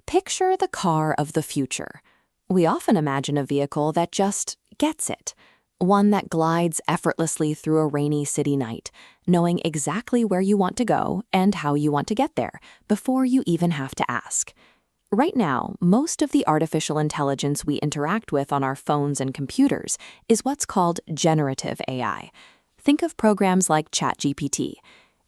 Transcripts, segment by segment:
Picture the car of the future. We often imagine a vehicle that just gets it. One that glides effortlessly through a rainy city night, knowing exactly where you want to go and how you want to get there before you even have to ask. Right now, most of the artificial intelligence we interact with on our phones and computers is what's called generative AI. Think of programs like ChatGPT.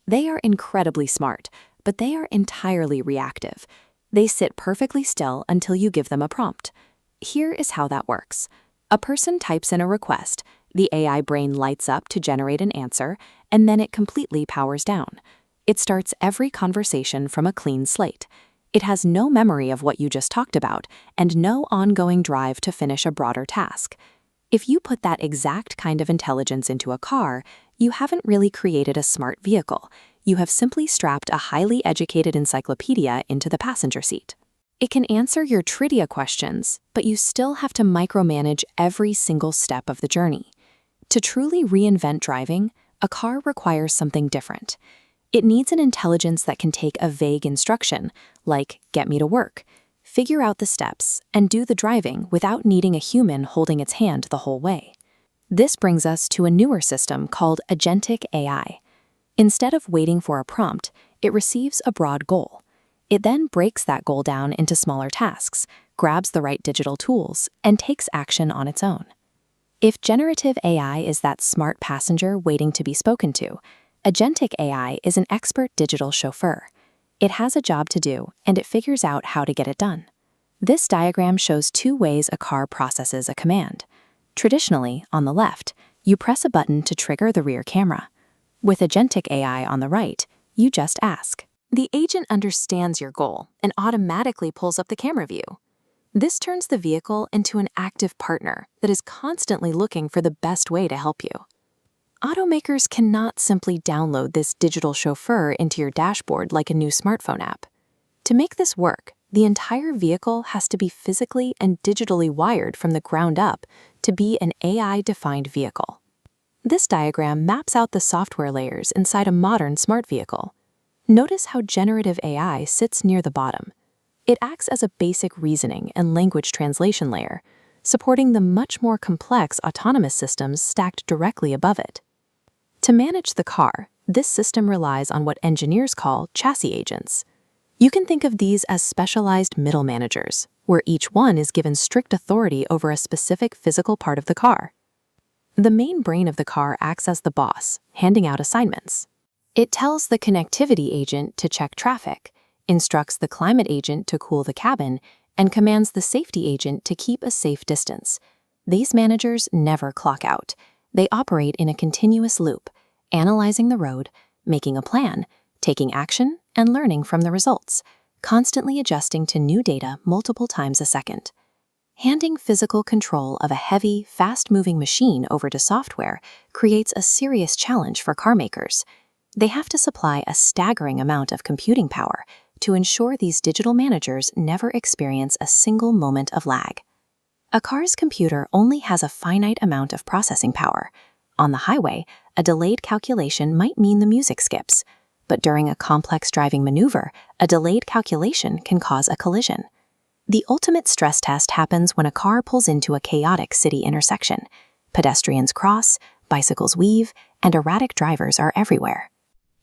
They are incredibly smart, but they are entirely reactive. They sit perfectly still until you give them a prompt. Here is how that works. A person types in a request, the AI brain lights up to generate an answer, and then it completely powers down. It starts every conversation from a clean slate. It has no memory of what you just talked about, and no ongoing drive to finish a broader task. If you put that exact kind of intelligence into a car, you haven't really created a smart vehicle. You have simply strapped a highly educated encyclopedia into the passenger seat. It can answer your trivia questions, but you still have to micromanage every single step of the journey. To truly reinvent driving, a car requires something different. It needs an intelligence that can take a vague instruction, like get me to work, figure out the steps, and do the driving without needing a human holding its hand the whole way. This brings us to a newer system called Agentic AI. Instead of waiting for a prompt, it receives a broad goal. It then breaks that goal down into smaller tasks, grabs the right digital tools, and takes action on its own. If generative AI is that smart passenger waiting to be spoken to, Agentic AI is an expert digital chauffeur. It has a job to do, and it figures out how to get it done. This diagram shows two ways a car processes a command. Traditionally, on the left, you press a button to trigger the rear camera. With Agentic AI on the right, you just ask. The agent understands your goal and automatically pulls up the camera view. This turns the vehicle into an active partner that is constantly looking for the best way to help you. Automakers cannot simply download this digital chauffeur into your dashboard like a new smartphone app. To make this work, the entire vehicle has to be physically and digitally wired from the ground up to be an AI-defined vehicle. This diagram maps out the software layers inside a modern smart vehicle. Notice how generative AI sits near the bottom. It acts as a basic reasoning and language translation layer, supporting the much more complex autonomous systems stacked directly above it. To manage the car, this system relies on what engineers call chassis agents. You can think of these as specialized middle managers, where each one is given strict authority over a specific physical part of the car. The main brain of the car acts as the boss, handing out assignments. It tells the connectivity agent to check traffic, instructs the climate agent to cool the cabin, and commands the safety agent to keep a safe distance. These managers never clock out. They operate in a continuous loop, analyzing the road, making a plan, taking action, and learning from the results, constantly adjusting to new data multiple times a second. Handing physical control of a heavy, fast-moving machine over to software creates a serious challenge for car makers. They have to supply a staggering amount of computing power to ensure these digital managers never experience a single moment of lag. A car's computer only has a finite amount of processing power. On the highway, a delayed calculation might mean the music skips, but during a complex driving maneuver, a delayed calculation can cause a collision. The ultimate stress test happens when a car pulls into a chaotic city intersection. Pedestrians cross, bicycles weave, and erratic drivers are everywhere.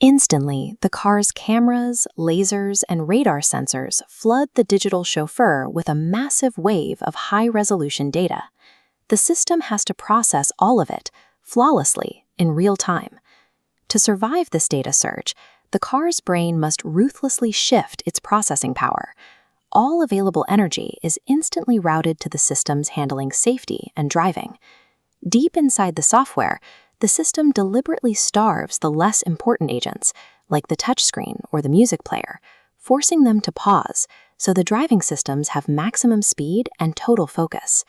Instantly, the car's cameras, lasers, and radar sensors flood the digital chauffeur with a massive wave of high-resolution data. The system has to process all of it flawlessly in real time. To survive this data surge, the car's brain must ruthlessly shift its processing power. All available energy is instantly routed to the systems handling safety and driving. Deep inside the software, the system deliberately starves the less important agents, like the touchscreen or the music player, forcing them to pause so the driving systems have maximum speed and total focus.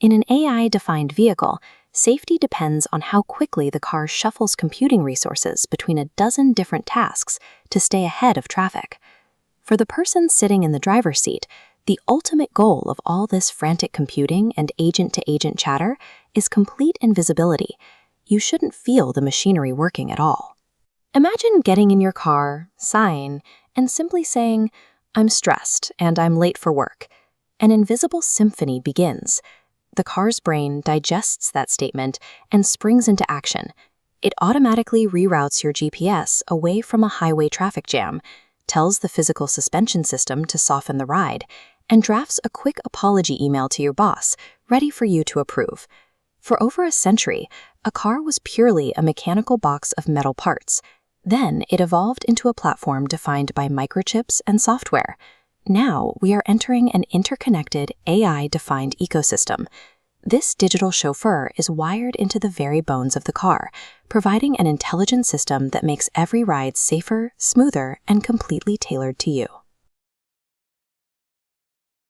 In an AI-defined vehicle, safety depends on how quickly the car shuffles computing resources between a dozen different tasks to stay ahead of traffic. For the person sitting in the driver's seat, the ultimate goal of all this frantic computing and agent-to-agent chatter is complete invisibility. You shouldn't feel the machinery working at all. Imagine getting in your car, sighing, and simply saying, I'm stressed and I'm late for work. An invisible symphony begins. The car's brain digests that statement and springs into action. It automatically reroutes your GPS away from a highway traffic jam, tells the physical suspension system to soften the ride, and drafts a quick apology email to your boss, ready for you to approve. For over a century, a car was purely a mechanical box of metal parts. Then it evolved into a platform defined by microchips and software. Now we are entering an interconnected, AI-defined ecosystem. This digital chauffeur is wired into the very bones of the car, providing an intelligent system that makes every ride safer, smoother, and completely tailored to you.